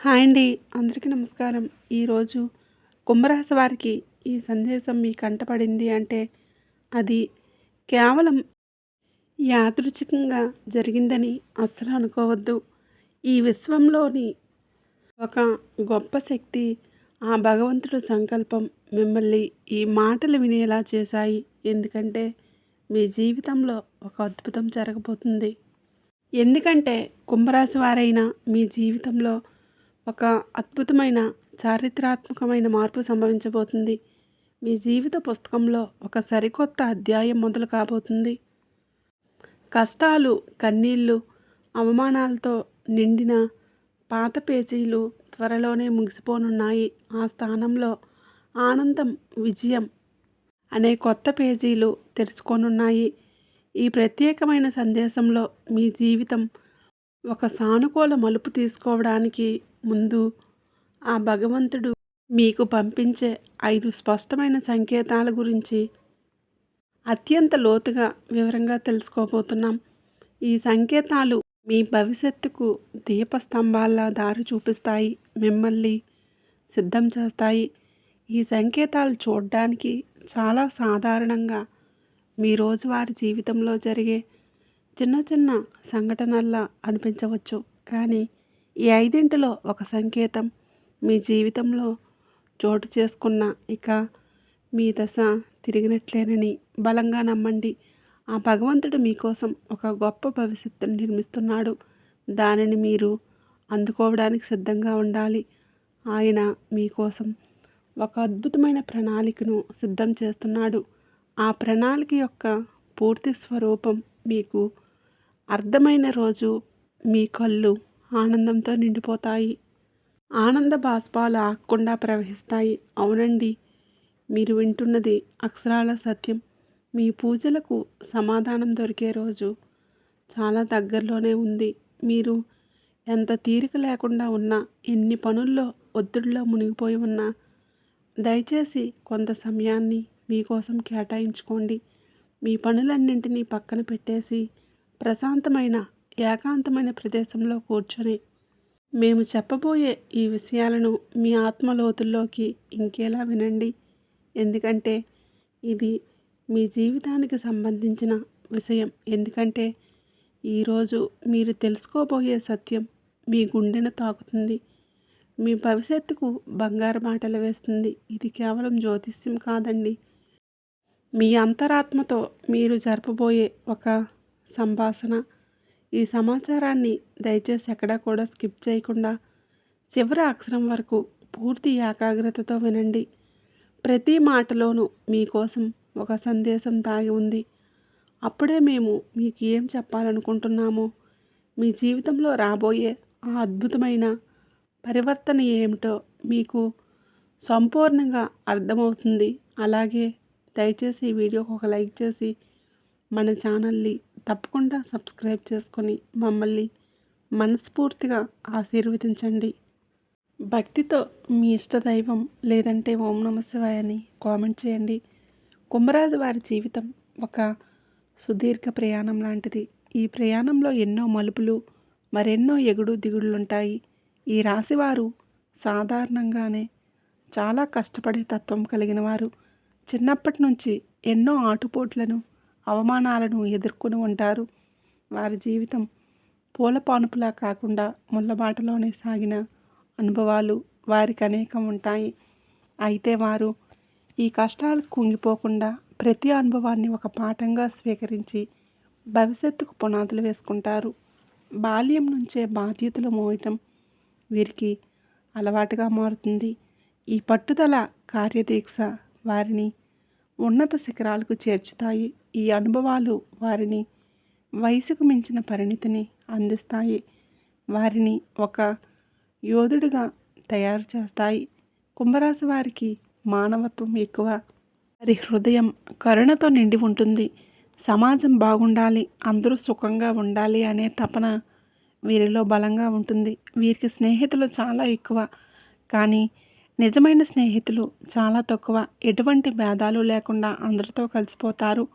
Hi అండి. అందరికీ నమస్కారం. ఈరోజు కుంభరాశి వారికి ఈ సందేశం మీ కంటపడింది అంటే అది కేవలం యాదృచ్ఛికంగా జరిగిందని అస్సలు అనుకోవద్దు. ఈ విశ్వంలోని ఒక గొప్ప శక్తి, ఆ భగవంతుడి సంకల్పం మిమ్మల్ని ఈ మాటలు వినేలా చేశాయి. ఎందుకంటే మీ జీవితంలో ఒక అద్భుతం జరగబోతుంది. ఎందుకంటే కుంభరాశి వారైన మీ జీవితంలో ఒక అద్భుతమైన చారిత్రాత్మకమైన మార్పు సంభవించబోతుంది. మీ జీవిత పుస్తకంలో ఒక సరికొత్త అధ్యాయం మొదలు కాబోతుంది. కష్టాలు, కన్నీళ్ళు, అవమానాలతో నిండిన పాత పేజీలు త్వరలోనే ముగిసిపోనున్నాయి. ఆ స్థానంలో ఆనందం, విజయం అనే కొత్త పేజీలు తెరుచుకోనున్నాయి. ఈ ప్రత్యేకమైన సందేశంలో మీ జీవితం ఒక సానుకూల మలుపు తీసుకోవడానికి ముందు ఆ భగవంతుడు మీకు పంపించే 5 స్పష్టమైన సంకేతాల గురించి అత్యంత లోతుగా వివరంగా తెలుసుకోబోతున్నాం. ఈ సంకేతాలు మీ భవిష్యత్తుకు దీపస్తంభాల్లా దారి చూపిస్తాయి, మిమ్మల్ని సిద్ధం చేస్తాయి. ఈ సంకేతాలు చూడడానికి చాలా సాధారణంగా మీ రోజువారీ జీవితంలో జరిగే చిన్న చిన్న సంఘటనల్లా అనిపించవచ్చు. కానీ ఈ 5లో ఒక సంకేతం మీ జీవితంలో చోటు చేసుకున్న ఇక మీ దశ తిరిగినట్లేనని బలంగా నమ్మండి. ఆ భగవంతుడు మీకోసం ఒక గొప్ప భవిష్యత్తును నిర్మిస్తున్నాడు. దానిని మీరు అందుకోవడానికి సిద్ధంగా ఉండాలి. ఆయన మీకోసం ఒక అద్భుతమైన ప్రణాళికను సిద్ధం చేస్తున్నాడు. ఆ ప్రణాళిక యొక్క పూర్తి స్వరూపం మీకు అర్థమైన రోజు మీ కళ్ళు ఆనందంతో నిండిపోతాయి. ఆనంద బాష్పాలు ఆగకుండా ప్రవహిస్తాయి. అవునండి, మీరు వింటున్నది అక్షరాల సత్యం. మీ పూజలకు సమాధానం దొరికే రోజు చాలా దగ్గరలోనే ఉంది. మీరు ఎంత తీరిక లేకుండా ఉన్నా, ఎన్ని పనుల్లో ఒత్తిడిలో మునిగిపోయి ఉన్నా, దయచేసి కొంత సమయాన్ని మీకోసం కేటాయించుకోండి. మీ పనులన్నింటినీ పక్కన పెట్టేసి ప్రశాంతమైన ఏకాంతమైన ప్రదేశంలో కూర్చొని మేము చెప్పబోయే ఈ విషయాలను మీ ఆత్మలోతుల్లోకి ఇంకేలా వినండి. ఎందుకంటే ఇది మీ జీవితానికి సంబంధించిన విషయం. ఎందుకంటే ఈరోజు మీరు తెలుసుకోబోయే సత్యం మీ గుండెను తాకుతుంది, మీ భవిష్యత్తుకు బంగారు బాటలు వేస్తుంది. ఇది కేవలం జ్యోతిష్యం కాదండి, మీ అంతరాత్మతో మీరు జరపబోయే ఒక సంభాషణ. ఈ సమాచారాన్ని దయచేసి ఎక్కడా కూడా స్కిప్ చేయకుండా చివరి అక్షరం వరకు పూర్తి ఏకాగ్రతతో వినండి. ప్రతి మాటలోనూ మీకోసం ఒక సందేశం దాగి ఉంది. అప్పుడే మేము మీకు ఏం చెప్పాలనుకుంటున్నామో, మీ జీవితంలో రాబోయే ఆ అద్భుతమైన పరివర్తన ఏమిటో మీకు సంపూర్ణంగా అర్థమవుతుంది. అలాగే దయచేసి ఈ వీడియోకి ఒక లైక్ చేసి మన ఛానల్ని తప్పకుండా సబ్స్క్రైబ్ చేసుకొని మమ్మల్ని మనస్ఫూర్తిగా ఆశీర్వదించండి. భక్తితో మీ ఇష్టదైవం లేదంటే ఓం నమ శివాయ అని కామెంట్ చేయండి. కుంభరాశి వారి జీవితం ఒక సుదీర్ఘ ప్రయాణం లాంటిది. ఈ ప్రయాణంలో ఎన్నో మలుపులు, మరెన్నో ఎగుడు దిగుడులుంటాయి. ఈ రాశివారు సాధారణంగానే చాలా కష్టపడే తత్వం కలిగిన వారు. చిన్నప్పటి నుంచి ఎన్నో ఆటుపోట్లను, అవమానాలను ఎదుర్కొని ఉంటారు. వారి జీవితం పూల పానుపులా కాకుండా ముళ్ళబాటలోనే సాగిన అనుభవాలు వారికి అనేకం ఉంటాయి. అయితే వారు ఈ కష్టాలు కుంగిపోకుండా ప్రతి అనుభవాన్ని ఒక పాఠంగా స్వీకరించి భవిష్యత్తుకు పునాదులు వేసుకుంటారు. బాల్యం నుంచే బాధ్యతలు మోయటం వీరికి అలవాటుగా మారుతుంది. ఈ పట్టుదల, కార్యదీక్ష వారిని ఉన్నత శిఖరాలకు చేర్చుతాయి. ఈ అనుభవాలు వారిని వయసుకు మించిన పరిణితిని అందిస్తాయి. వారిని ఒక యోధుడిగా తయారు చేస్తాయి. కుంభరాశి వారికి మానవత్వం ఎక్కువ. వారి హృదయం కరుణతో నిండి ఉంటుంది. సమాజం బాగుండాలి, అందరూ సుఖంగా ఉండాలి అనే తపన వీరిలో బలంగా ఉంటుంది. వీరికి స్నేహితులు చాలా ఎక్కువ, కానీ నిజమైన స్నేహితులు చాలా తక్కువ. ఎటువంటి భేదాలు లేకుండా అందరితో కలిసిపోతారు.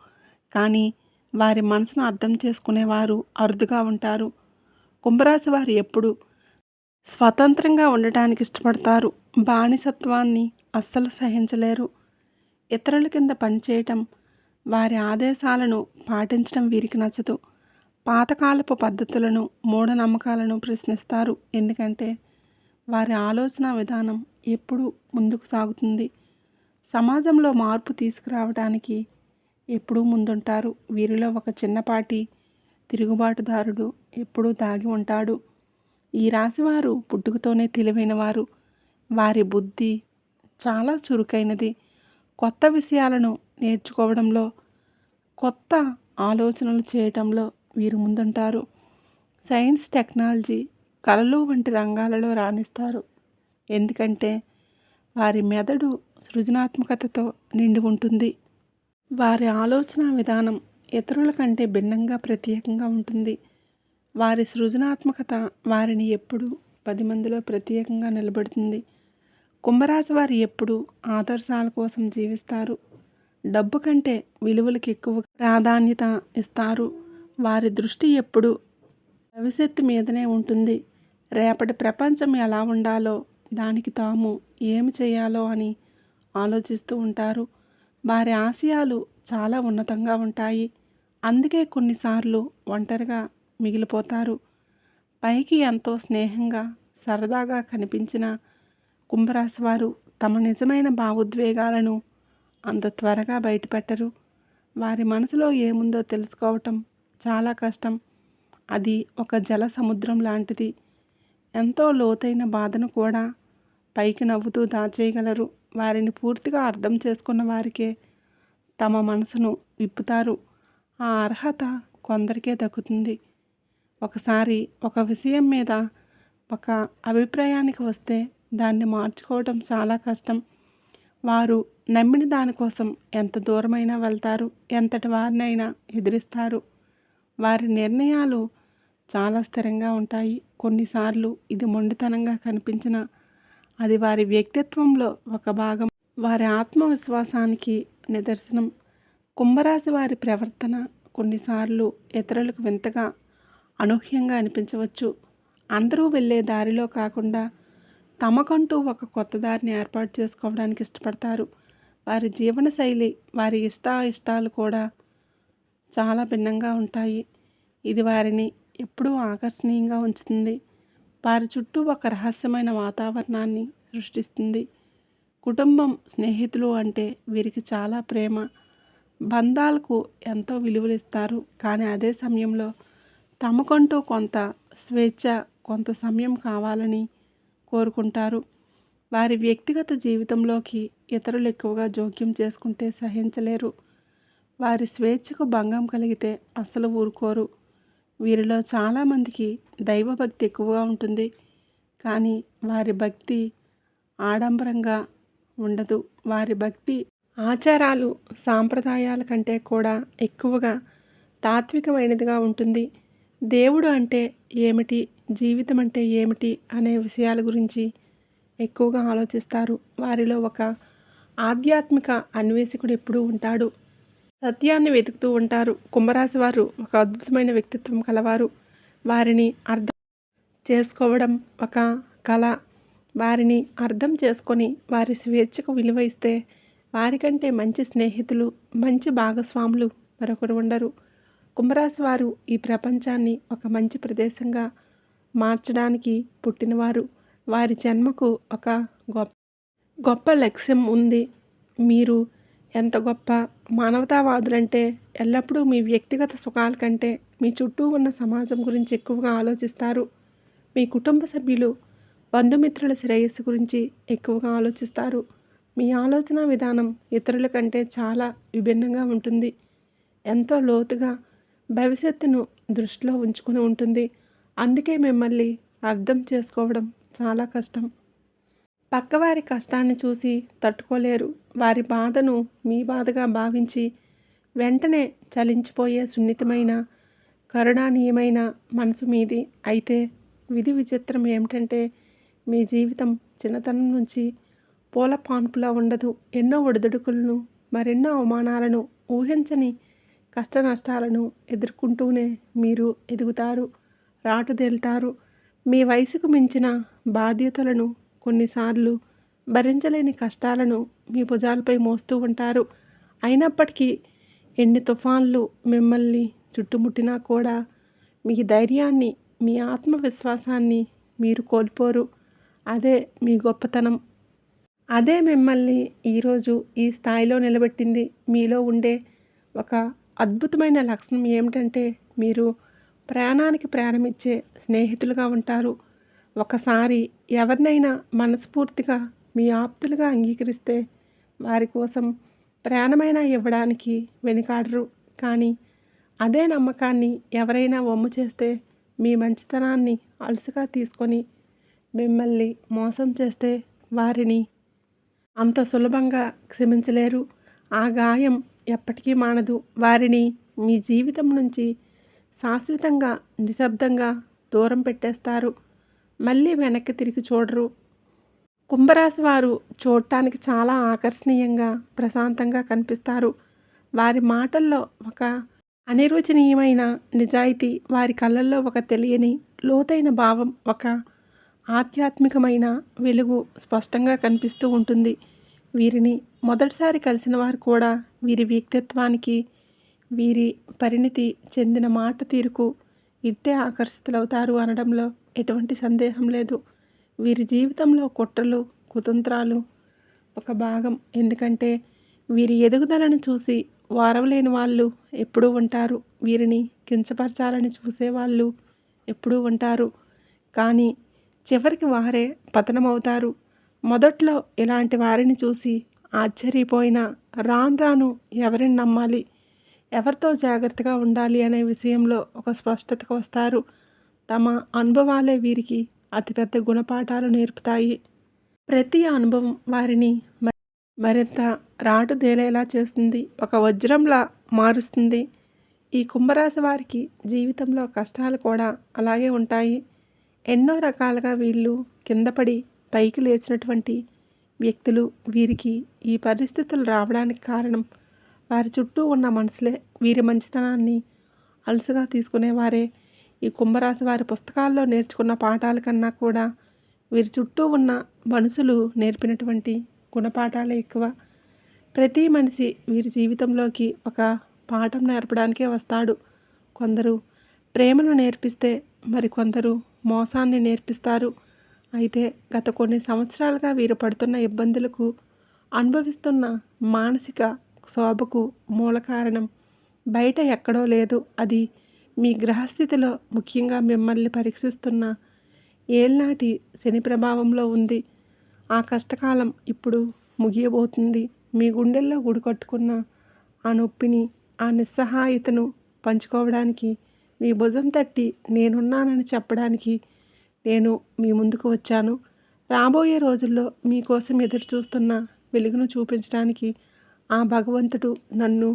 కానీ వారి మనసును అర్థం చేసుకునేవారు అరుదుగా ఉంటారు. కుంభరాశి వారు ఎప్పుడు స్వతంత్రంగా ఉండటానికి ఇష్టపడతారు. బానిసత్వాన్ని అస్సలు సహించలేరు. ఇతరుల కింద పనిచేయటం, వారి ఆదేశాలను పాటించడం వీరికి నచ్చదు. పాతకాలపు పద్ధతులను, మూఢనమ్మకాలను ప్రశ్నిస్తారు. ఎందుకంటే వారి ఆలోచన విధానం ఎప్పుడూ ముందుకు సాగుతుంది. సమాజంలో మార్పు తీసుకురావడానికి ఎప్పుడూ ముందుంటారు. వీరిలో ఒక చిన్నపాటి తిరుగుబాటుదారుడు ఎప్పుడూ దాగి ఉంటాడు. ఈ రాశివారు పుట్టుకతోనే తెలివైనవారు. వారి బుద్ధి చాలా చురుకైనది. కొత్త విషయాలను నేర్చుకోవడంలో, కొత్త ఆలోచనలు చేయటంలో వీరు ముందుంటారు. సైన్స్, టెక్నాలజీ, కళలు వంటి రంగాలలో రాణిస్తారు. ఎందుకంటే వారి మెదడు సృజనాత్మకతతో నిండి ఉంటుంది. వారి ఆలోచన విధానం ఇతరుల కంటే భిన్నంగా ప్రత్యేకంగా ఉంటుంది. వారి సృజనాత్మకత వారిని ఎప్పుడూ 10 మందిలో ప్రత్యేకంగా నిలబెడుతుంది. కుంభరాశి వారు ఎప్పుడూ ఆదర్శాల కోసం జీవిస్తారు. డబ్బు కంటే విలువలకు ఎక్కువ ప్రాధాన్యత ఇస్తారు. వారి దృష్టి ఎప్పుడూ భవిష్యత్తు మీదనే ఉంటుంది. రేపటి ప్రపంచం ఎలా ఉండాలో, దానికి తాము ఏమి చేయాలో అని ఆలోచిస్తూ ఉంటారు. వారి ఆశయాలు చాలా ఉన్నతంగా ఉంటాయి. అందుకే కొన్నిసార్లు ఒంటరిగా మిగిలిపోతారు. పైకి ఎంతో స్నేహంగా, సరదాగా కనిపించిన కుంభరాశి వారు తమ నిజమైన భావోద్వేగాలను అంత త్వరగా బయటపెట్టరు. వారి మనసులో ఏముందో తెలుసుకోవటం చాలా కష్టం. అది ఒక జల సముద్రం లాంటిది. ఎంతో లోతైన బాధను కూడా పైకి నవ్వుతూ దాచేయగలరు. వారిని పూర్తిగా అర్థం చేసుకున్న వారికే తమ మనసును విప్పుతారు. ఆ అర్హత కొందరికే దక్కుతుంది. ఒకసారి ఒక విషయం మీద ఒక అభిప్రాయానికి వస్తే దాన్ని మార్చుకోవటం చాలా కష్టం. వారు నమ్మిన దానికోసం ఎంత దూరమైనా వెళ్తారు. ఎంతటి వారినైనా ఎదిరిస్తారు. వారి నిర్ణయాలు చాలా స్థిరంగా ఉంటాయి. కొన్నిసార్లు ఇది మొండితనంగా కనిపించినా అది వారి వ్యక్తిత్వంలో ఒక భాగం. వారి ఆత్మవిశ్వాసానికి నిదర్శనం. కుంభరాశి వారి ప్రవర్తన కొన్నిసార్లు ఇతరులకు వింతగా, అనూహ్యంగా అనిపించవచ్చు. అందరూ వెళ్ళే దారిలో కాకుండా తమకంటూ ఒక కొత్త దారిని ఏర్పాటు చేసుకోవడానికి ఇష్టపడతారు. వారి జీవనశైలి, వారి ఇష్టాలు కూడా చాలా భిన్నంగా ఉంటాయి. ఇది వారిని ఎప్పుడూ ఆకర్షణీయంగా ఉంచుతుంది. వారి చుట్టూ ఒక రహస్యమైన వాతావరణాన్ని సృష్టిస్తుంది. కుటుంబం, స్నేహితులు అంటే వీరికి చాలా ప్రేమ. బంధాలకు ఎంతో విలువలిస్తారు. కానీ అదే సమయంలో తమకంటూ కొంత స్వేచ్ఛ, కొంత సమయం కావాలని కోరుకుంటారు. వారి వ్యక్తిగత జీవితంలోకి ఇతరులు ఎక్కువగా జోక్యం చేసుకుంటే సహించలేరు. వారి స్వేచ్ఛకు భంగం కలిగితే అస్సలు ఊరుకోరు. వీరిలో చాలామందికి దైవభక్తి ఎక్కువగా ఉంటుంది. కానీ వారి భక్తి ఆడంబరంగా ఉండదు. వారి భక్తి ఆచారాలు, సాంప్రదాయాల కంటే కూడా ఎక్కువగా తాత్వికమైనదిగా ఉంటుంది. దేవుడు అంటే ఏమిటి, జీవితం అంటే ఏమిటి అనే విషయాల గురించి ఎక్కువగా ఆలోచిస్తారు. వారిలో ఒక ఆధ్యాత్మిక అన్వేషకుడు ఎప్పుడూ ఉంటాడు. సత్యాన్ని వెతుకుతూ ఉంటారు. కుంభరాశి వారు ఒక అద్భుతమైన వ్యక్తిత్వం కలవారు. వారిని అర్థం చేసుకోవడం ఒక కళ. వారిని అర్థం చేసుకొని వారి స్వేచ్ఛకు విలువ ఇస్తే వారికంటే మంచి స్నేహితులు, మంచి భాగస్వాములు మరొకరు ఉండరు. కుంభరాశి వారు ఈ ప్రపంచాన్ని ఒక మంచి ప్రదేశంగా మార్చడానికి పుట్టినవారు. వారి జన్మకు ఒక గొప్ప గొప్ప లక్ష్యం ఉంది. మీరు ఎంత గొప్ప మానవతావాదులంటే ఎల్లప్పుడూ మీ వ్యక్తిగత సుఖాల కంటే మీ చుట్టూ ఉన్న సమాజం గురించి ఎక్కువగా ఆలోచిస్తారు. మీ కుటుంబ సభ్యులు, బంధుమిత్రుల శ్రేయస్సు గురించి ఎక్కువగా ఆలోచిస్తారు. మీ ఆలోచన విధానం ఇతరుల కంటే చాలా విభిన్నంగా ఉంటుంది. ఎంతో లోతుగా భవిష్యత్తును దృష్టిలో ఉంచుకుని ఉంటుంది. అందుకే మిమ్మల్ని అర్థం చేసుకోవడం చాలా కష్టం. పక్కవారి కష్టాన్ని చూసి తట్టుకోలేరు. వారి బాధను మీ బాధగా భావించి వెంటనే చలించిపోయే సున్నితమైన, కరుణానీయమైన మనసు మీది. అయితే విధి విచిత్రం ఏమిటంటే మీ జీవితం చిన్నతనం నుంచి పూల పాన్పులా ఉండదు. ఎన్నో ఒడిదుడుకులను, మరెన్నో అవమానాలను, ఊహించని కష్ట నష్టాలను ఎదుర్కొంటూనే మీరు ఎదుగుతారు, రాటుదేలుతారు. మీ వయసుకు మించిన బాధ్యతలను, కొన్నిసార్లు భరించలేని కష్టాలను మీ భుజాలపై మోస్తూ ఉంటారు. అయినప్పటికీ ఎన్ని తుఫాన్లు మిమ్మల్ని చుట్టుముట్టినా కూడా మీ ధైర్యాన్ని, మీ ఆత్మవిశ్వాసాన్ని మీరు కోల్పోరు. అదే మీ గొప్పతనం. అదే మిమ్మల్ని ఈరోజు ఈ స్థాయిలో నిలబెట్టింది. మీలో ఉండే ఒక అద్భుతమైన లక్షణం ఏమిటంటే, మీరు ప్రాణానికి ప్రాణమిచ్చే స్నేహితులుగా ఉంటారు. ఒకసారి ఎవరినైనా మనస్ఫూర్తిగా మీ ఆప్తులుగా అంగీకరిస్తే వారి కోసం ప్రాణమైనా ఇవ్వడానికి వెనుకాడరు. కానీ అదే నమ్మకాన్ని ఎవరైనా వమ్ము చేస్తే, మీ మంచితనాన్ని అలుసుగా తీసుకొని మిమ్మల్ని మోసం చేస్తే వారిని అంత సులభంగా క్షమించలేరు. ఆ గాయం ఎప్పటికీ మానదు. వారిని మీ జీవితం నుంచి శాశ్వతంగా, నిశ్శబ్దంగా దూరం పెట్టేస్తారు. మళ్ళీ వెనక్కి తిరిగి చూడరు. కుంభరాశి వారు చూడటానికి చాలా ఆకర్షణీయంగా, ప్రశాంతంగా కనిపిస్తారు. వారి మాటల్లో ఒక అనిర్వచనీయమైన నిజాయితీ, వారి కళ్ళల్లో ఒక తెలియని లోతైన భావం, ఒక ఆధ్యాత్మికమైన వెలుగు స్పష్టంగా కనిపిస్తూ ఉంటుంది. వీరిని మొదటిసారి కలిసిన వారు కూడా వీరి వ్యక్తిత్వానికి, వీరి పరిణితి చెందిన మాట తీరుకు ఇట్టే ఆకర్షితులవుతారు అనడంలో ఎటువంటి సందేహం లేదు. వీరి జీవితంలో కుట్రలు, కుతంత్రాలు ఒక భాగం. ఎందుకంటే వీరి ఎదుగుదలను చూసి వారవలేని వాళ్ళు ఎప్పుడూ ఉంటారు. వీరిని కించపరచాలని చూసేవాళ్ళు ఎప్పుడూ ఉంటారు. కానీ చివరికి వారే పతనమవుతారు. మొదట్లో ఇలాంటి వారిని చూసి ఆశ్చర్యపోయినా రాను రాను ఎవరిని నమ్మాలి, ఎవరితో జాగ్రత్తగా ఉండాలి అనే విషయంలో ఒక స్పష్టతకు వస్తారు. తమ అనుభవాలే వీరికి అతిపెద్ద గుణపాఠాలు నేర్పుతాయి. ప్రతి అనుభవం వారిని మరింత రాటుదేలేలా చేస్తుంది, ఒక వజ్రంలా మారుస్తుంది. ఈ కుంభరాశి వారికి జీవితంలో కష్టాలు కూడా అలాగే ఉంటాయి. ఎన్నో రకాలుగా వీళ్ళు కిందపడి పైకి లేచినటువంటి వ్యక్తులు. వీరికి ఈ పరిస్థితులు రావడానికి కారణం వారి చుట్టూ ఉన్న మనుషులే. వీరి మంచితనాన్ని అలుసుగా తీసుకునేవారే. ఈ కుంభరాశి వారి పుస్తకాల్లో నేర్చుకున్న పాఠాల కన్నా కూడా వీరి చుట్టూ ఉన్న మనుషులు నేర్పినటువంటి గుణపాఠాలే ఎక్కువ. ప్రతి మనిషి వీరి జీవితంలోకి ఒక పాఠం నేర్పడానికే వస్తాడు. కొందరు ప్రేమను నేర్పిస్తే మరికొందరు మోసాన్ని నేర్పిస్తారు. అయితే గత కొన్ని సంవత్సరాలుగా వీరు పడుతున్న ఇబ్బందులకు, అనుభవిస్తున్న మానసిక క్షోభకు మూల కారణం బయట ఎక్కడో లేదు. అది మీ గ్రహస్థితిలో, ముఖ్యంగా మిమ్మల్ని పరీక్షిస్తున్న ఏళ్నాటి శని ప్రభావంలో ఉంది. ఆ కష్టకాలం ఇప్పుడు ముగియబోతుంది. మీ గుండెల్లో గుడి కట్టుకున్న ఆ నొప్పిని, ఆ నిస్సహాయతను పంచుకోవడానికి, మీ భుజం తట్టి నేనున్నానని చెప్పడానికి నేను మీ ముందుకు వచ్చాను. రాబోయే రోజుల్లో మీకోసం ఎదురు చూస్తున్న వెలుగును చూపించడానికి ఆ భగవంతుడు నన్ను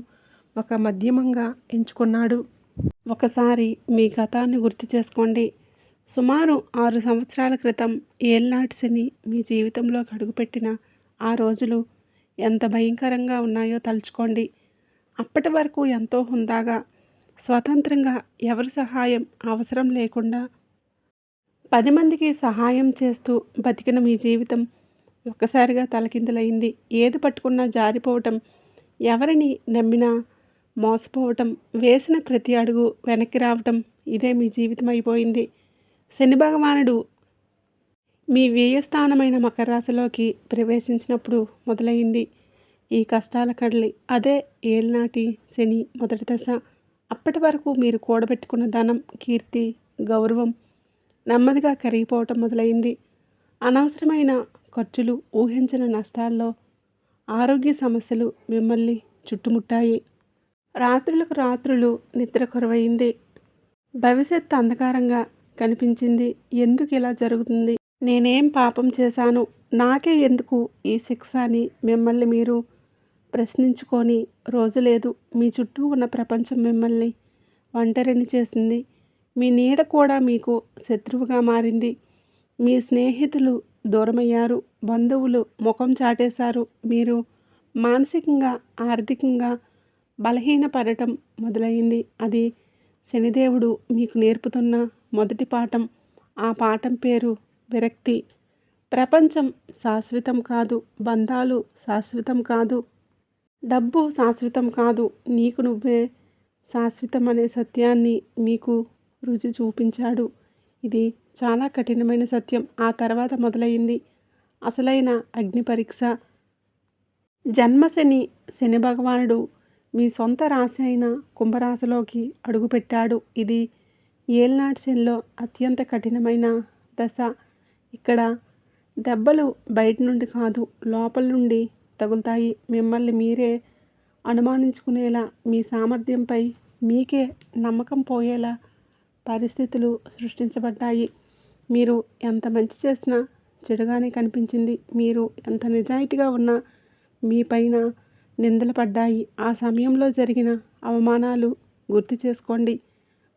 ఒక మాధ్యమంగా ఎంచుకున్నాడు. ఒకసారి మీ గతాన్ని గుర్తు చేసుకోండి. సుమారు 6 సంవత్సరాల క్రితం ఏళ్నాటి శని మీ జీవితంలోకి అడుగుపెట్టిన ఆ రోజులు ఎంత భయంకరంగా ఉన్నాయో తలుచుకోండి. అప్పటి వరకు ఎంతో హుందాగా, స్వతంత్రంగా, ఎవరి సహాయం అవసరం లేకుండా 10 మందికి సహాయం చేస్తూ బతికిన మీ జీవితం ఒక్కసారిగా తలకిందులైంది. ఏది పట్టుకున్నా జారిపోవటం, ఎవరిని నమ్మినా మోసపోవటం, వేసిన ప్రతి అడుగు వెనక్కి రావటం, ఇదే మీ జీవితం అయిపోయింది. శని భగవానుడు మీ వ్యయస్థానమైన మకర రాశిలోకి ప్రవేశించినప్పుడు మొదలైంది ఈ కష్టాల కడలి. అదే ఏళ్నాటి శని మొదటి దశ. అప్పటి వరకు మీరు కూడబెట్టుకున్న ధనం, కీర్తి, గౌరవం నెమ్మదిగా కరిగిపోవటం మొదలైంది. అనవసరమైన ఖర్చులు, ఊహించని నష్టాల్లో ఆరోగ్య సమస్యలు మిమ్మల్ని చుట్టుముట్టాయి. రాత్రులకు రాత్రులు నిద్ర కొరవైంది. భవిష్యత్తు అంధకారంగా కనిపించింది. ఎందుకు ఇలా జరుగుతుంది? నేనేం పాపం చేశాను? నాకే ఎందుకు ఈ శిక్ష అని మిమ్మల్ని మీరు ప్రశ్నించుకొని రోజు లేదు. మీ చుట్టూ ఉన్న ప్రపంచం మిమ్మల్ని ఒంటరిని చేసింది. మీ నీడ కూడా మీకు శత్రువుగా మారింది. మీ స్నేహితులు దూరమయ్యారు. బంధువులు ముఖం చాటేశారు. మీరు మానసికంగా, ఆర్థికంగా బలహీనపడటం మొదలైంది. అది శనిదేవుడు మీకు నేర్పుతున్న మొదటి పాఠం. ఆ పాఠం పేరు విరక్తి. ప్రపంచం శాశ్వతం కాదు, బంధాలు శాశ్వతం కాదు, డబ్బు శాశ్వతం కాదు, నీకు నువ్వే శాశ్వతం అనే సత్యాన్ని మీకు రుచి చూపించాడు. ఇది చాలా కఠినమైన సత్యం. ఆ తర్వాత మొదలైంది అసలైన అగ్ని పరీక్ష. జన్మశని, శని భగవానుడు మీ సొంత రాశి అయిన కుంభరాశిలోకి అడుగుపెట్టాడు. ఇది ఏలినాటి శనిలో అత్యంత కఠినమైన దశ. ఇక్కడ దెబ్బలు బయట నుండి కాదు, లోపల నుండి తగులుతాయి. మిమ్మల్ని మీరే అనుమానించుకునేలా, మీ సామర్థ్యంపై మీకే నమ్మకం పోయేలా పరిస్థితులు సృష్టించబడ్డాయి. మీరు ఎంత మంచి చేసినా చెడుగానే కనిపించింది. మీరు ఎంత నిజాయితీగా ఉన్నా మీ పైన నిందలు పడ్డాయి. ఆ సమయంలో జరిగిన అవమానాలు గుర్తు చేసుకోండి.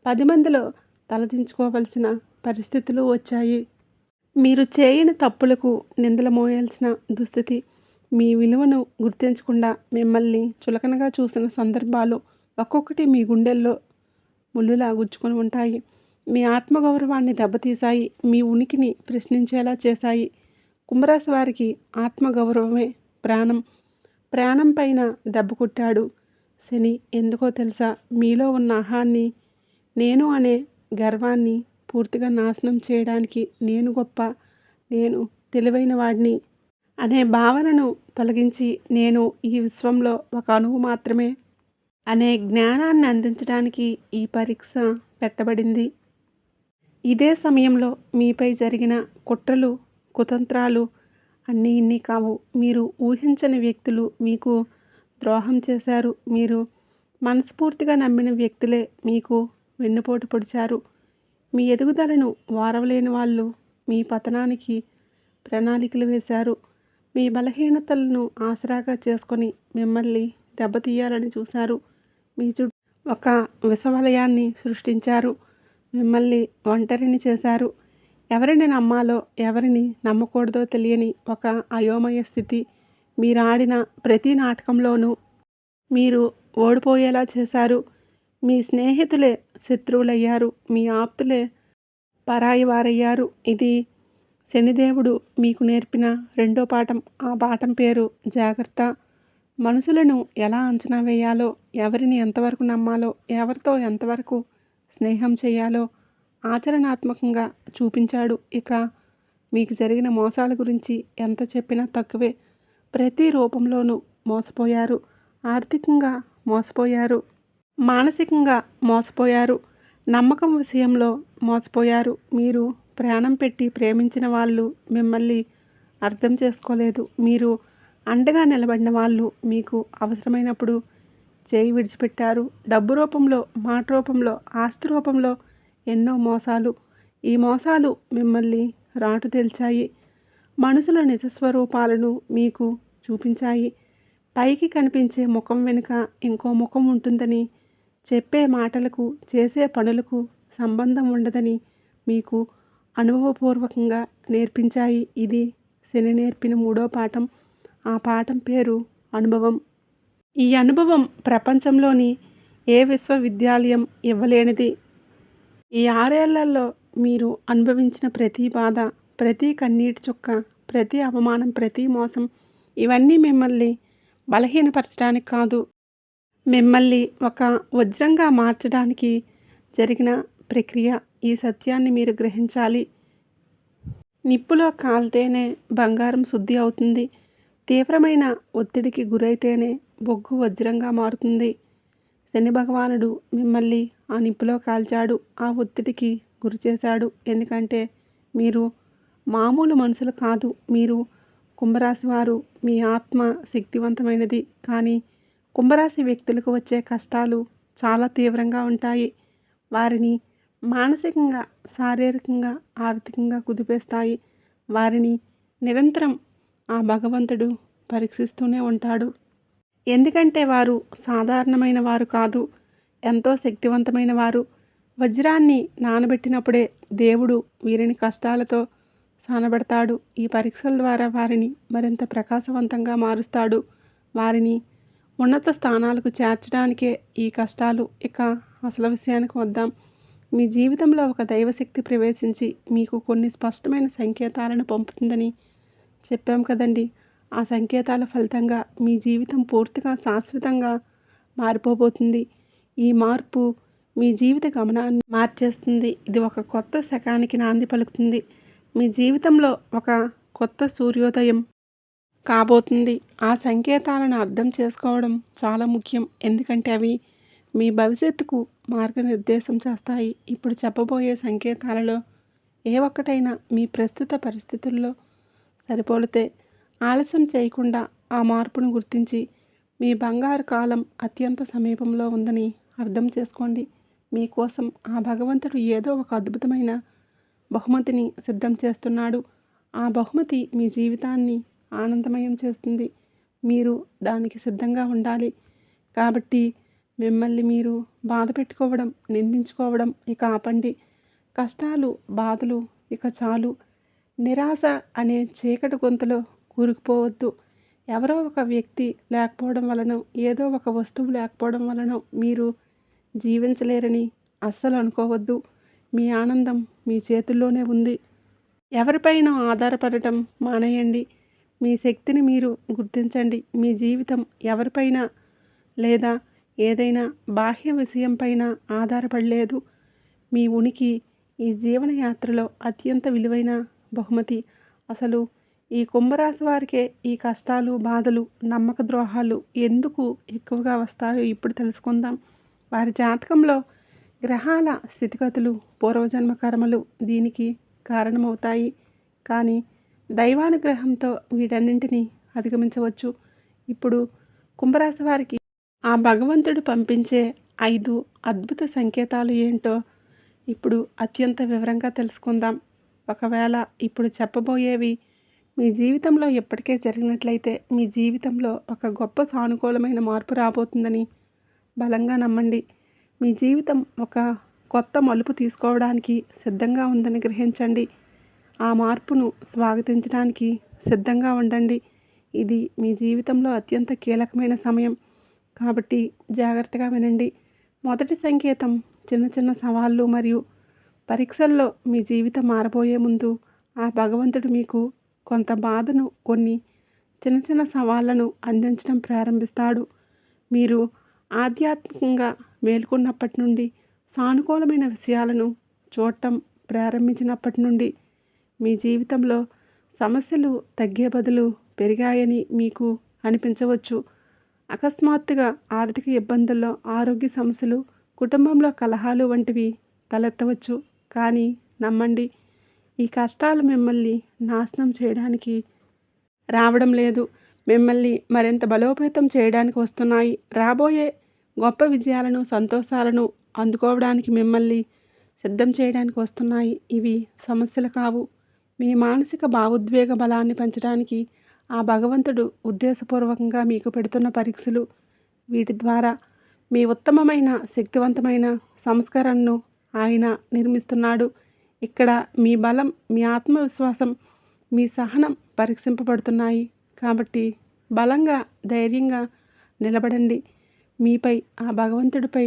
10 మందిలో తలదించుకోవలసిన పరిస్థితులు వచ్చాయి. మీరు చేయని తప్పులకు నిందలు మోయాల్సిన దుస్థితి. మీ విలువను గుర్తించకుండా మిమ్మల్ని చులకనగా చూసిన సందర్భాలు ఒక్కొక్కటి మీ గుండెల్లో ముళ్ళులా గుచ్చుకొని ఉంటాయి. మీ ఆత్మగౌరవాన్ని దెబ్బతీశాయి. మీ ఉనికిని ప్రశ్నించేలా చేశాయి. కుంభరాశి వారికి ఆత్మగౌరవమే ప్రాణం. ప్రాణం పైన దెబ్బ కొట్టాడు శని. ఎందుకో తెలుసా? మీలో ఉన్న అహాన్ని, నేను అనే గర్వాన్ని పూర్తిగా నాశనం చేయడానికి, నేను గొప్ప, నేను తెలివైన వాడిని అనే భావనను తొలగించి, నేను ఈ విశ్వంలో ఒక అణువు మాత్రమే అనే జ్ఞానాన్ని అందించడానికి ఈ పరీక్ష పెట్టబడింది. ఇదే సమయంలో మీపై జరిగిన కుట్రలు, కుతంత్రాలు అన్నీ ఇన్ని కావు. మీరు ఊహించని వ్యక్తులు మీకు ద్రోహం చేశారు. మీరు మనస్ఫూర్తిగా నమ్మిన వ్యక్తులే మీకు వెన్నుపోటు పొడిచారు. మీ ఎదుగుదలను వారవలేని వాళ్ళు మీ పతనానికి ప్రణాళికలు వేశారు. మీ బలహీనతలను ఆసరాగా చేసుకొని మిమ్మల్ని దెబ్బతీయాలని చూశారు. మీ చుట్టూ ఒక విషవలయాన్ని సృష్టించారు. మిమ్మల్ని ఒంటరిని చేశారు. ఎవరిని నమ్మాలో ఎవరిని నమ్మకూడదో తెలియని ఒక అయోమయ స్థితి. మీరు ఆడిన ప్రతి నాటకంలోనూ మీరు ఓడిపోయేలా చేశారు. మీ స్నేహితులే శత్రువులయ్యారు. మీ ఆప్తులే పరాయి వారయ్యారు. ఇది శనిదేవుడు మీకు నేర్పిన రెండో పాఠం. ఆ పాఠం పేరు జాగ్రత్త. మనుషులను ఎలా అంచనా వేయాలో, ఎవరిని ఎంతవరకు నమ్మాలో, ఎవరితో ఎంతవరకు స్నేహం చేయాలో ఆచరణాత్మకంగా చూపించాడు. ఇక మీకు జరిగిన మోసాల గురించి ఎంత చెప్పినా తక్కువే. ప్రతి రూపంలోనూ మోసపోయారు. ఆర్థికంగా మోసపోయారు, మానసికంగా మోసపోయారు, నమ్మకం విషయంలో మోసపోయారు. మీరు ప్రాణం పెట్టి ప్రేమించిన వాళ్ళు మిమ్మల్ని అర్థం చేసుకోలేదు. మీరు అండగా నిలబడిన వాళ్ళు మీకు అవసరమైనప్పుడు చేయి విడిచిపెట్టారు. డబ్బు రూపంలో, మాట రూపంలో, ఆస్తి రూపంలో ఎన్నో మోసాలు. ఈ మోసాలు మిమ్మల్ని రాటు తేల్చాయి. మనుషుల నిజస్వరూపాలను మీకు చూపించాయి. పైకి కనిపించే ముఖం వెనుక ఇంకో ముఖం ఉంటుందని, చెప్పే మాటలకు చేసే పనులకు సంబంధం ఉండదని మీకు అనుభవపూర్వకంగా నేర్పించాయి. ఇది శని నేర్పిన మూడో పాఠం. ఆ పాఠం పేరు అనుభవం. ఈ అనుభవం ప్రపంచంలోని ఏ విశ్వవిద్యాలయం ఇవ్వలేనిది. ఈ 6 ఏళ్లలో మీరు అనుభవించిన ప్రతి బాధ, ప్రతి కన్నీటి చుక్క, ప్రతి అవమానం, ప్రతి మోసం, ఇవన్నీ మిమ్మల్ని బలహీనపరచడానికి కాదు, మిమ్మల్ని ఒక వజ్రంగా మార్చడానికి జరిగిన ప్రక్రియ. ఈ సత్యాన్ని మీరు గ్రహించాలి. నిప్పులో కాలితేనే బంగారం శుద్ధి అవుతుంది. తీవ్రమైన ఒత్తిడికి గురైతేనే బొగ్గు వజ్రంగా మారుతుంది. శని భగవానుడు మిమ్మల్ని ఆ నిప్పులో కాల్చాడు. ఆ ఒత్తిడికి గురి చేశాడు. ఎందుకంటే మీరు మామూలు మనుషులు కాదు. మీరు కుంభరాశి వారు. మీ ఆత్మ శక్తివంతమైనది. కానీ కుంభరాశి వ్యక్తులకు వచ్చే కష్టాలు చాలా తీవ్రంగా ఉంటాయి. వారిని మానసికంగా, శారీరకంగా, ఆర్థికంగా కుదిపేస్తాయి. వారిని నిరంతరం ఆ భగవంతుడు పరీక్షిస్తూనే ఉంటాడు. ఎందుకంటే వారు సాధారణమైన వారు కాదు, ఎంతో శక్తివంతమైన వారు. వజ్రాన్ని నానబెట్టినప్పుడే దేవుడు వీరిని కష్టాలతో సానబెడతాడు. ఈ పరీక్షల ద్వారా వారిని మరింత ప్రకాశవంతంగా మారుస్తాడు. వారిని ఉన్నత స్థానాలకు చేర్చడానికే ఈ కష్టాలు. ఇక అసలు విషయానికి వద్దాం. మీ జీవితంలో ఒక దైవశక్తి ప్రవేశించి మీకు కొన్ని స్పష్టమైన సంకేతాలను పంపుతుందని చెప్పాం కదండి. ఆ సంకేతాల ఫలితంగా మీ జీవితం పూర్తిగా శాశ్వతంగా మారిపోబోతుంది. ఈ మార్పు మీ జీవిత గమనాన్ని మార్చేస్తుంది. ఇది ఒక కొత్త శకానికి నాంది పలుకుతుంది. మీ జీవితంలో ఒక కొత్త సూర్యోదయం కాబోతుంది. ఆ సంకేతాలను అర్థం చేసుకోవడం చాలా ముఖ్యం. ఎందుకంటే అవి మీ భవిష్యత్తుకు మార్గనిర్దేశం చేస్తాయి. ఇప్పుడు చెప్పబోయే సంకేతాలలో ఏ ఒక్కటైనా మీ ప్రస్తుత పరిస్థితుల్లో సరిపోలితే ఆలస్యం చేయకుండా ఆ మార్పును గుర్తించి మీ బంగారు కాలం అత్యంత సమీపంలో ఉందని అర్థం చేసుకోండి. మీకోసం ఆ భగవంతుడు ఏదో ఒక అద్భుతమైన బహుమతిని సిద్ధం చేస్తున్నాడు. ఆ బహుమతి మీ జీవితాన్ని ఆనందమయం చేస్తుంది. మీరు దానికి సిద్ధంగా ఉండాలి. కాబట్టి మిమ్మల్ని మీరు బాధ పెట్టుకోవడం, నిందించుకోవడం ఇక ఆపండి. కష్టాలు, బాధలు ఇక చాలు. నిరాశ అనే చీకటి గొంతులో కూరుకుపోవద్దు. ఎవరో ఒక వ్యక్తి లేకపోవడం వలన, ఏదో ఒక వస్తువు లేకపోవడం వలన మీరు జీవించలేరని అస్సలు అనుకోవద్దు. మీ ఆనందం మీ చేతుల్లోనే ఉంది. ఎవరిపైన ఆధారపడటం మానేయండి. మీ శక్తిని మీరు గుర్తించండి. మీ జీవితం ఎవరిపైన లేదా ఏదైనా బాహ్య విషయంపైన ఆధారపడలేదు. మీ ఉనికి ఈ జీవనయాత్రలో అత్యంత విలువైన బహుమతి. అసలు ఈ కుంభరాశి వారికే ఈ కష్టాలు, బాధలు, నమ్మక ద్రోహాలు ఎందుకు ఎక్కువగా వస్తాయో ఇప్పుడు తెలుసుకుందాం. వారి జాతకంలో గ్రహాల స్థితిగతులు, పూర్వజన్మ కర్మలు దీనికి కారణమవుతాయి. కానీ దైవానుగ్రహంతో వీటన్నింటినీ అధిగమించవచ్చు. ఇప్పుడు కుంభరాశి వారికి ఆ భగవంతుడు పంపించే 5 అద్భుత సంకేతాలు ఏంటో ఇప్పుడు అత్యంత వివరంగా తెలుసుకుందాం. ఒకవేళ ఇప్పుడు చెప్పబోయేవి మీ జీవితంలో ఎప్పటికే జరిగినట్లయితే మీ జీవితంలో ఒక గొప్ప సానుకూలమైన మార్పు రాబోతుందని బలంగా నమ్మండి. మీ జీవితం ఒక కొత్త మలుపు తీసుకోవడానికి సిద్ధంగా ఉందని గ్రహించండి. ఆ మార్పును స్వాగతించడానికి సిద్ధంగా ఉండండి. ఇది మీ జీవితంలో అత్యంత కీలకమైన సమయం. కాబట్టి జాగ్రత్తగా వినండి. మొదటి సంకేతం చిన్న చిన్న సవాళ్ళు మరియు పరీక్షల్లో మీ జీవితం మారబోయే ముందు ఆ భగవంతుడు మీకు కొంత బాధను, కొన్ని చిన్న చిన్న సవాళ్లను అందించడం ప్రారంభిస్తాడు. మీరు ఆధ్యాత్మికంగా మేల్కొన్నప్పటి నుండి, సానుకూలమైన విషయాలను చూడటం ప్రారంభించినప్పటి నుండి మీ జీవితంలో సమస్యలు తగ్గే బదులు పెరిగాయని మీకు అనిపించవచ్చు. అకస్మాత్తుగా ఆర్థిక ఇబ్బందుల్లో, ఆరోగ్య సమస్యలు, కుటుంబంలో కలహాలు వంటివి తలెత్తవచ్చు. కానీ నమ్మండి, ఈ కష్టాలు మిమ్మల్ని నాశనం చేయడానికి రావడం లేదు. మిమ్మల్ని మరింత బలోపేతం చేయడానికి వస్తున్నాయి. రాబోయే గొప్ప విజయాలను, సంతోషాలను అందుకోవడానికి మిమ్మల్ని సిద్ధం చేయడానికి వస్తున్నాయి. ఇవి సమస్యలు కావు. మీ మానసిక భావోద్వేగ బలాన్ని పెంచడానికి ఆ భగవంతుడు ఉద్దేశపూర్వకంగా మీకు పెడుతున్న పరీక్షలు. వీటి ద్వారా మీ ఉత్తమమైన, శక్తివంతమైన సంస్కరణను ఆయన నిర్మిస్తున్నాడు. ఇక్కడ మీ బలం, మీ ఆత్మవిశ్వాసం, మీ సహనం పరీక్షింపబడుతున్నాయి. కాబట్టి బలంగా, ధైర్యంగా నిలబడండి. మీపై, ఆ భగవంతుడిపై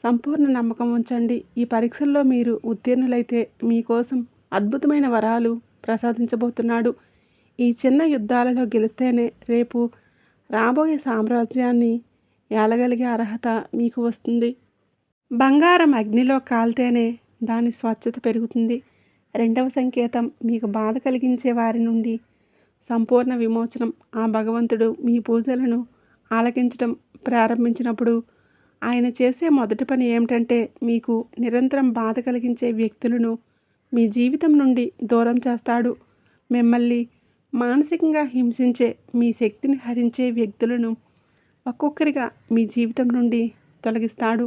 సంపూర్ణ నమ్మకం ఉంచండి. ఈ పరీక్షల్లో మీరు ఉత్తీర్ణులైతే మీకోసం అద్భుతమైన వరాలు ప్రసాదించబోతున్నాడు. ఈ చిన్న యుద్ధాలలో గెలిస్తేనే రేపు రాబోయే సామ్రాజ్యాన్ని ఏలగలిగే అర్హత మీకు వస్తుంది. బంగారం అగ్నిలో కాలితేనే దాని స్వచ్ఛత పెరుగుతుంది. రెండవ సంకేతం మీకు బాధ కలిగించే వారి నుండి సంపూర్ణ విమోచనం. ఆ భగవంతుడు మీ పూజలను ఆలకించడం ప్రారంభించినప్పుడు ఆయన చేసే మొదటి పని ఏమిటంటే మీకు నిరంతరం బాధ కలిగించే వ్యక్తులను మీ జీవితం నుండి దూరం చేస్తాడు. మిమ్మల్ని మానసికంగా హింసించే, మీ శక్తిని హరించే వ్యక్తులను ఒక్కొక్కరిగా మీ జీవితం నుండి తొలగిస్తాడు.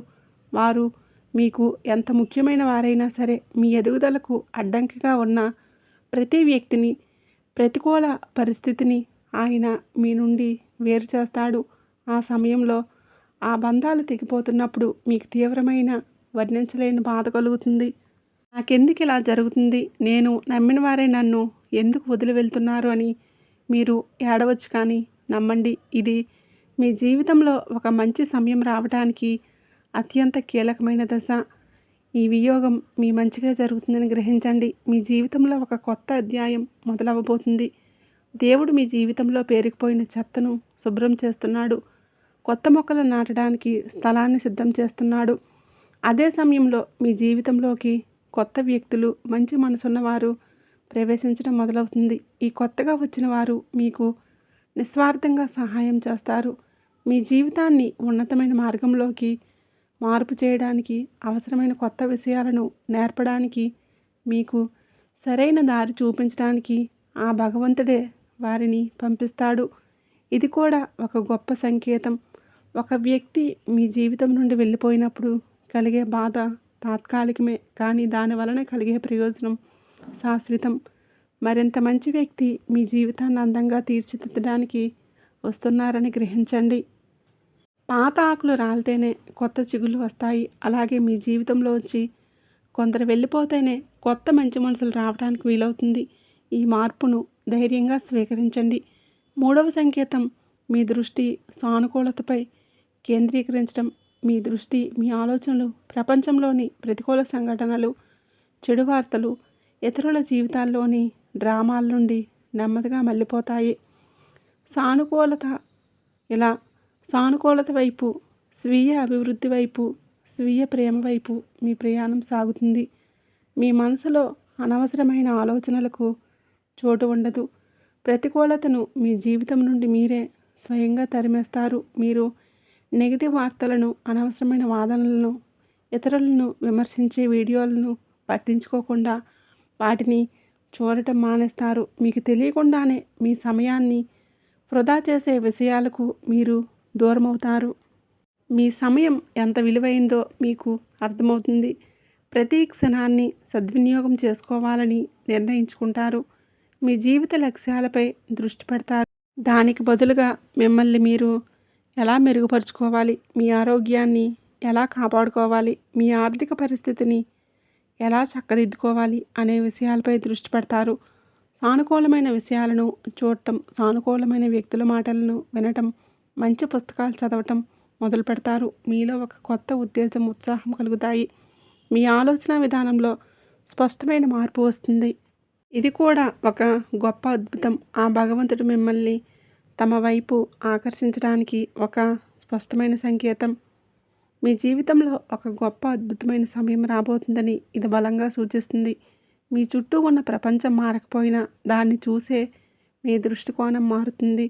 వారు మీకు ఎంత ముఖ్యమైన వారైనా సరే, మీ ఎదుగుదలకు అడ్డంకిగా ఉన్న ప్రతి వ్యక్తిని, ప్రతికూల పరిస్థితిని ఆయన మీ నుండి వేరు చేస్తాడు. ఆ సమయంలో ఆ బంధాలు తెగిపోతున్నప్పుడు మీకు తీవ్రమైన, వర్ణించలేని బాధ కలుగుతుంది. నాకెందుకు ఇలా జరుగుతుంది, నేను నమ్మిన వారే నన్ను ఎందుకు వదిలి వెళ్తున్నారు అని మీరు ఏడవచ్చు. కానీ నమ్మండి, ఇది మీ జీవితంలో ఒక మంచి సమయం రావడానికి అత్యంత కీలకమైన దశ. ఈ వియోగం మీ మంచిగా జరుగుతుందని గ్రహించండి. మీ జీవితంలో ఒక కొత్త అధ్యాయం మొదలవ్వబోతుంది. దేవుడు మీ జీవితంలో పేరుకుపోయిన చెత్తను శుభ్రం చేస్తున్నాడు. కొత్త మొక్కలు నాటడానికి స్థలాన్ని సిద్ధం చేస్తున్నాడు. అదే సమయంలో మీ జీవితంలోకి కొత్త వ్యక్తులు, మంచి మనసున్నవారు ప్రవేశించడం మొదలవుతుంది. ఈ కొత్తగా వచ్చిన వారు మీకు నిస్వార్థంగా సహాయం చేస్తారు. మీ జీవితాన్ని ఉన్నతమైన మార్గంలోకి మార్పు చేయడానికి, అవసరమైన కొత్త విషయాలను నేర్పడానికి, మీకు సరైన దారి చూపించడానికి ఆ భగవంతుడే వారిని పంపిస్తాడు. ఇది కూడా ఒక గొప్ప సంకేతం. ఒక వ్యక్తి మీ జీవితం నుండి వెళ్ళిపోయినప్పుడు కలిగే బాధ తాత్కాలికమే, కానీ దాని వలన కలిగే ప్రయోజనం శాశ్వతం. మరింత మంచి వ్యక్తి మీ జీవితాన్ని అందంగా తీర్చిదిద్దడానికి వస్తున్నారని గ్రహించండి. పాత ఆకులు రాలితేనే కొత్త చిగుళ్ళు వస్తాయి. అలాగే మీ జీవితంలో వచ్చి కొందరు వెళ్ళిపోతేనే కొత్త మంచి మనసులు రావడానికి వీలవుతుంది. ఈ మార్పును ధైర్యంగా స్వీకరించండి. మూడవ సంకేతం, మీ దృష్టి సానుకూలతపై కేంద్రీకరించడం. మీ దృష్టి, మీ ఆలోచనలు ప్రపంచంలోని ప్రతికూల సంఘటనలు, చెడు వార్తలు, ఇతరుల జీవితాల్లోని డ్రామాల నుండి నెమ్మదిగా మళ్ళీపోతాయి. సానుకూలత వైపు, స్వీయ అభివృద్ధి వైపు, స్వీయ ప్రేమ వైపు మీ ప్రయాణం సాగుతుంది. మీ మనసులో అనవసరమైన ఆలోచనలకు చోటు ఉండదు. ప్రతికూలతను మీ జీవితం నుండి మీరే స్వయంగా తరిమేస్తారు. మీరు నెగిటివ్ వార్తలను, అనవసరమైన వాదనలను, ఇతరులను విమర్శించే వీడియోలను పట్టించుకోకుండా వాటిని చూడటం మానేస్తారు. మీకు తెలియకుండానే మీ సమయాన్ని వృధా చేసే విషయాలకు మీరు దూరమవుతారు. మీ సమయం ఎంత విలువైందో మీకు అర్థమవుతుంది. ప్రతి క్షణాన్ని సద్వినియోగం చేసుకోవాలని నిర్ణయించుకుంటారు. మీ జీవిత లక్ష్యాలపై దృష్టి పెడతారు. దానికి బదులుగా మిమ్మల్ని మీరు ఎలా మెరుగుపరుచుకోవాలి, మీ ఆరోగ్యాన్ని ఎలా కాపాడుకోవాలి, మీ ఆర్థిక పరిస్థితిని ఎలా చక్కదిద్దుకోవాలి అనే విషయాలపై దృష్టి పెడతారు. సానుకూలమైన విషయాలను చూడటం, సానుకూలమైన వ్యక్తుల మాటలను వినటం, మంచి పుస్తకాలు చదవటం మొదలు పెడతారు. మీలో ఒక కొత్త ఉత్తేజం, ఉత్సాహం కలుగుతాయి. మీ ఆలోచన విధానంలో స్పష్టమైన మార్పు వస్తుంది. ఇది కూడా ఒక గొప్ప అద్భుతం. ఆ భగవంతుడు మిమ్మల్ని తమ వైపు ఆకర్షించడానికి ఒక స్పష్టమైన సంకేతం. మీ జీవితంలో ఒక గొప్ప అద్భుతమైన సమయం రాబోతుందని ఇది బలంగా సూచిస్తుంది. మీ చుట్టూ ఉన్న ప్రపంచం మారకపోయినా దాన్ని చూసే మీ దృష్టికోణం మారుతుంది.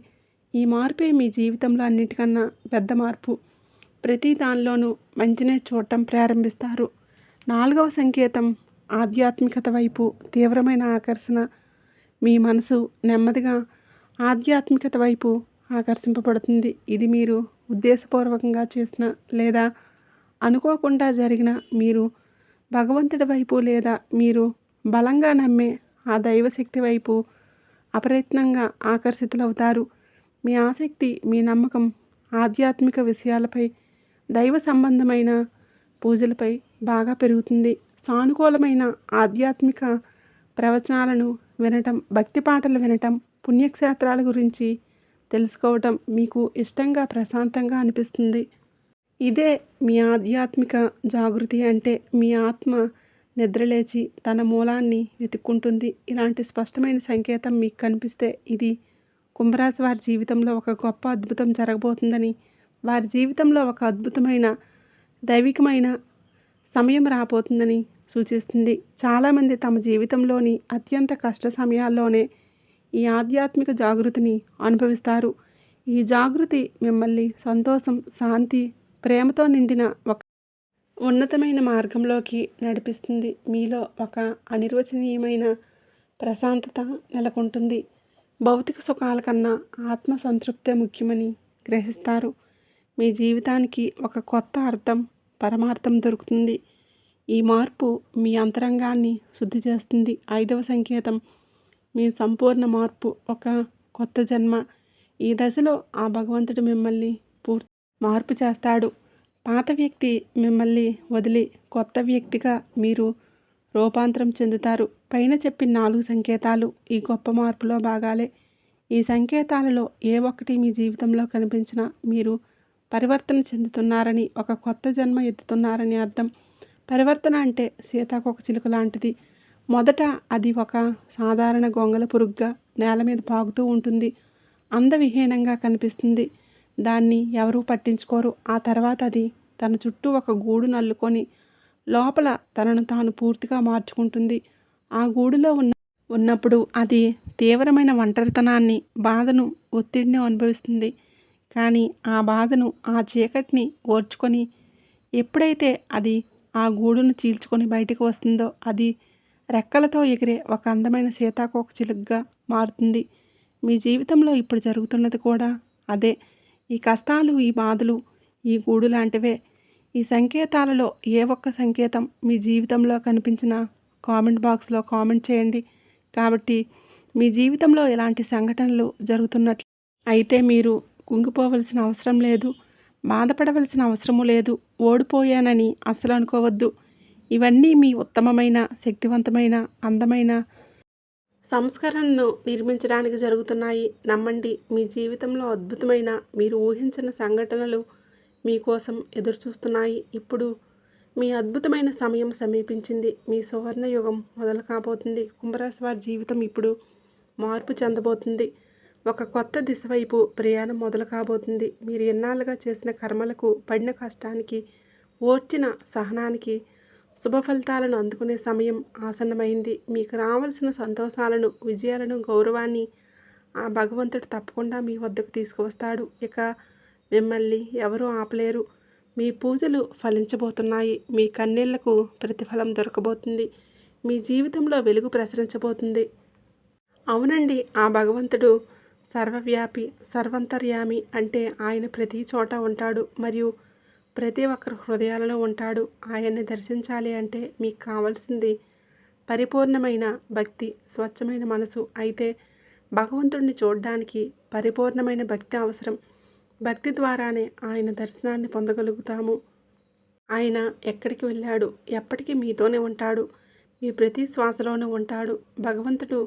ఈ మార్పే మీ జీవితంలో అన్నిటికన్నా పెద్ద మార్పు. ప్రతి దానిలోనూ మంచినే చూడటం ప్రారంభిస్తారు. నాలుగవ సంకేతం, ఆధ్యాత్మికత వైపు తీవ్రమైన ఆకర్షణ. మీ మనసు నెమ్మదిగా ఆధ్యాత్మికత వైపు ఆకర్షింపబడుతుంది. ఇది మీరు ఉద్దేశపూర్వకంగా చేసిన లేదా అనుకోకుండా జరిగిన, మీరు భగవంతుడి వైపు లేదా మీరు బలంగా నమ్మే ఆ దైవశక్తి వైపు అప్రయత్నంగా ఆకర్షితులవుతారు. మీ ఆసక్తి, మీ నమ్మకం ఆధ్యాత్మిక విషయాలపై, దైవ సంబంధమైన పూజలపై బాగా పెరుగుతుంది. సానుకూలమైన ఆధ్యాత్మిక ప్రవచనాలను వినటం, భక్తి పాటలు వినటం, పుణ్యక్షేత్రాల గురించి తెలుసుకోవటం మీకు ఇష్టంగా, ప్రశాంతంగా అనిపిస్తుంది. ఇదే మీ ఆధ్యాత్మిక జాగృతి అంటే. మీ ఆత్మ నిద్రలేచి తన మూలాన్ని వెతుక్కుంటుంది. ఇలాంటి స్పష్టమైన సంకేతం మీకు కనిపిస్తే ఇది కుంభరాశి వారి జీవితంలో ఒక గొప్ప అద్భుతం జరగబోతుందని, వారి జీవితంలో ఒక అద్భుతమైన దైవికమైన సమయం రాబోతుందని సూచిస్తుంది. చాలామంది తమ జీవితంలోని అత్యంత కష్ట సమయాల్లోనే ఈ ఆధ్యాత్మిక జాగృతిని అనుభవిస్తారు. ఈ జాగృతి మిమ్మల్ని సంతోషం, శాంతి, ప్రేమతో నిండిన ఒక ఉన్నతమైన మార్గంలోకి నడిపిస్తుంది. మీలో ఒక అనిర్వచనీయమైన ప్రశాంతత నెలకొంటుంది. భౌతిక సుఖాల కన్నా ఆత్మ సంతృప్తే ముఖ్యమని గ్రహిస్తారు. మీ జీవితానికి ఒక కొత్త అర్థం, పరమార్థం దొరుకుతుంది. ఈ మార్పు మీ అంతరంగాన్ని శుద్ధి చేస్తుంది. ఐదవ సంకేతం, మీ సంపూర్ణ మార్పు, ఒక కొత్త జన్మ. ఈ దశలో ఆ భగవంతుడు మిమ్మల్ని మార్పు చేస్తాడు. పాత వ్యక్తి మిమ్మల్ని వదిలి కొత్త వ్యక్తిగా మీరు రూపాంతరం చెందుతారు. పైన చెప్పిన 4 సంకేతాలు ఈ గొప్ప మార్పులో భాగాలే. ఈ సంకేతాలలో ఏ ఒక్కటి మీ జీవితంలో కనిపించినా మీరు పరివర్తన చెందుతున్నారని, ఒక కొత్త జన్మ ఎత్తుతున్నారని అర్థం. పరివర్తన అంటే సీతాకోకచిలుక లాంటిది. మొదట అది ఒక సాధారణ గొంగళి పురుగుగా నేల మీద పాకుతూ ఉంటుంది. అందవిహీనంగా కనిపిస్తుంది. దాన్ని ఎవరూ పట్టించుకోరు. ఆ తర్వాత అది తన చుట్టూ ఒక గూడును అల్లుకొని లోపల తనను తాను పూర్తిగా మార్చుకుంటుంది. ఆ గూడులో ఉన్నప్పుడు అది తీవ్రమైన ఒంటరితనాన్ని, బాధను, ఒత్తిడిని అనుభవిస్తుంది. కానీ ఆ బాధను, ఆ చీకటిని ఓర్చుకొని ఎప్పుడైతే అది ఆ గూడును చీల్చుకొని బయటకు వస్తుందో అది రెక్కలతో ఎగిరే ఒక అందమైన సీతాకోకచిలుకగా మారుతుంది. మీ జీవితంలో ఇప్పుడు జరుగుతున్నది కూడా అదే. ఈ కష్టాలు, ఈ బాధలు ఈ గూడు లాంటివే. ఈ సంకేతాలలో ఏ ఒక్క సంకేతం మీ జీవితంలో కనిపించినా కామెంట్ బాక్స్లో కామెంట్ చేయండి. కాబట్టి మీ జీవితంలో ఇలాంటి సంఘటనలు జరుగుతున్నట్లు అయితే మీరు కుంగిపోవలసిన అవసరం లేదు. బాధపడవలసిన అవసరము లేదు. ఓడిపోయానని అస్సలు అనుకోవద్దు. ఇవన్నీ మీ ఉత్తమమైన, శక్తివంతమైన, అందమైన సంస్కరణను నిర్మించడానికి జరుగుతున్నాయి. నమ్మండి, మీ జీవితంలో అద్భుతమైన, మీరు ఊహించిన సంఘటనలు మీకోసం ఎదురుచూస్తున్నాయి. ఇప్పుడు మీ అద్భుతమైన సమయం సమీపించింది. మీ సువర్ణ యుగం మొదలు కాబోతుంది. కుంభరాశి వారి జీవితం ఇప్పుడు మార్పు చెందబోతుంది. ఒక కొత్త దిశ వైపు ప్రయాణం మొదలు కాబోతుంది. మీరు ఎన్నాళ్ళుగా చేసిన కర్మలకు, పడిన కష్టానికి, ఓర్చిన సహనానికి శుభ ఫలితాలను అందుకునే సమయం ఆసన్నమైంది. మీకు రావాల్సిన సంతోషాలను, విజయాలను, గౌరవాన్ని ఆ భగవంతుడు తప్పకుండా మీ వద్దకు తీసుకువస్తాడు. ఇక మిమ్మల్ని ఎవరూ ఆపలేరు. మీ పూజలు ఫలించబోతున్నాయి. మీ కన్నీళ్లకు ప్రతిఫలం దొరకబోతుంది. మీ జీవితంలో వెలుగు ప్రసరించబోతుంది. అవునండి, ఆ భగవంతుడు సర్వవ్యాపి, సర్వంతర్యామి. అంటే ఆయన ప్రతి చోట ఉంటాడు మరియు ప్రతి ఒక్కరి హృదయాలలో ఉంటాడు. ఆయన్ని దర్శించాలి అంటే మీకు కావాల్సింది పరిపూర్ణమైన భక్తి, స్వచ్ఛమైన మనసు. అయితే భగవంతుడిని చూడడానికి పరిపూర్ణమైన భక్తి అవసరం. భక్తి ద్వారానే ఆయన దర్శనాన్ని పొందగలుగుతాము. ఆయన ఎక్కడికి వెళ్ళాడు, ఎప్పటికీ మీతోనే ఉంటాడు. మీ ప్రతి శ్వాసలోనూ ఉంటాడు. భగవంతుడు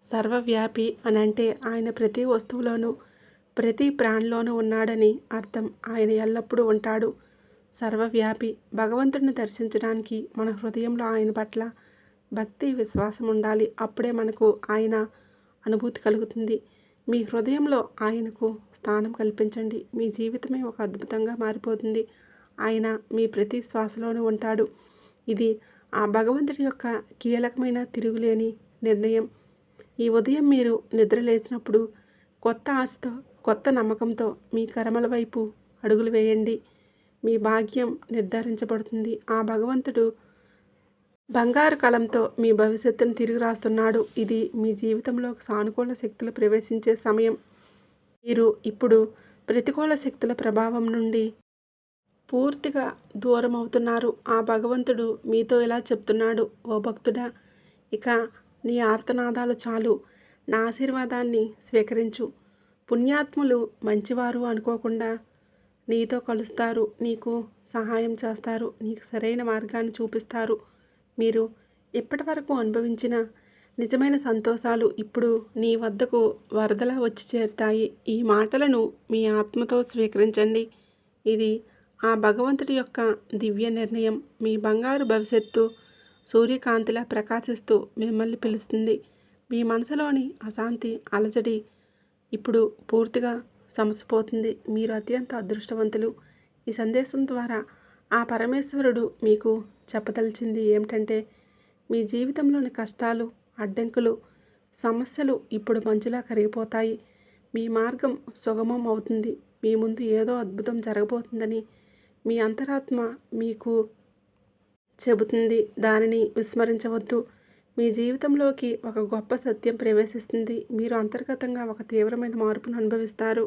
సర్వవ్యాపి అని అంటే ఆయన ప్రతి వస్తువులోనూ, ప్రతి ప్రాణిలోనూ ఉన్నాడని అర్థం. ఆయన ఎల్లప్పుడూ ఉంటాడు. సర్వవ్యాపి భగవంతుడిని దర్శించడానికి మన హృదయంలో ఆయన పట్ల భక్తి, విశ్వాసం ఉండాలి. అప్పుడే మనకు ఆయన అనుభూతి కలుగుతుంది. మీ హృదయంలో ఆయనకు స్థానం కల్పించండి. మీ జీవితమే ఒక అద్భుతంగా మారిపోతుంది. ఆయన మీ ప్రతి శ్వాసలోనూ ఉంటాడు. ఇది ఆ భగవంతుడి యొక్క కీలకమైన, తిరుగులేని నిర్ణయం. ఈ ఉదయం మీరు నిద్ర లేచినప్పుడు కొత్త ఆశతో, కొత్త నమ్మకంతో మీ కర్మల వైపు అడుగులు వేయండి. మీ భాగ్యం నిర్ధారించబడుతుంది. ఆ భగవంతుడు బంగారు కలంతో మీ భవిష్యత్తును తిరిగి రాస్తున్నాడు. ఇది మీ జీవితంలో సానుకూల శక్తులు ప్రవేశించే సమయం. మీరు ఇప్పుడు ప్రతికూల శక్తుల ప్రభావం నుండి పూర్తిగా దూరం అవుతున్నారు. ఆ భగవంతుడు మీతో ఇలా చెప్తున్నాడు, ఓ భక్తుడా, ఇక నీ ఆర్తనాదాలు చాలు. నా ఆశీర్వాదాన్ని స్వీకరించు. పుణ్యాత్ములు మంచివారు అనుకోకుండా నీతో కలుస్తారు, నీకు సహాయం చేస్తారు, నీకు సరైన మార్గాన్ని చూపిస్తారు. మీరు ఇప్పటి వరకు అనుభవించిన నిజమైన సంతోషాలు ఇప్పుడు నీ వద్దకు వరదలా వచ్చి చేరుతాయి. ఈ మాటలను మీ ఆత్మతో స్వీకరించండి. ఇది ఆ భగవంతుడి యొక్క దివ్య నిర్ణయం. మీ బంగారు భవిష్యత్తు సూర్యకాంతిలా ప్రకాశిస్తూ మిమ్మల్ని పిలుస్తుంది. మీ మనసులోని అశాంతి, అలజడి ఇప్పుడు పూర్తిగా సమసిపోతుంది. మీరు అత్యంత అదృష్టవంతులు. ఈ సందేశం ద్వారా ఆ పరమేశ్వరుడు మీకు చెప్పదలిచింది ఏమిటంటే, మీ జీవితంలోని కష్టాలు, అడ్డంకులు, సమస్యలు ఇప్పుడు మంచులా కరిగిపోతాయి. మీ మార్గం సుగమం అవుతుంది. మీ ముందు ఏదో అద్భుతం జరగబోతుందని మీ అంతరాత్మ మీకు చెబుతుంది. దానిని విస్మరించవద్దు. మీ జీవితంలోకి ఒక గొప్ప సత్యం ప్రవేశిస్తుంది. మీరు అంతర్గతంగా ఒక తీవ్రమైన మార్పును అనుభవిస్తారు.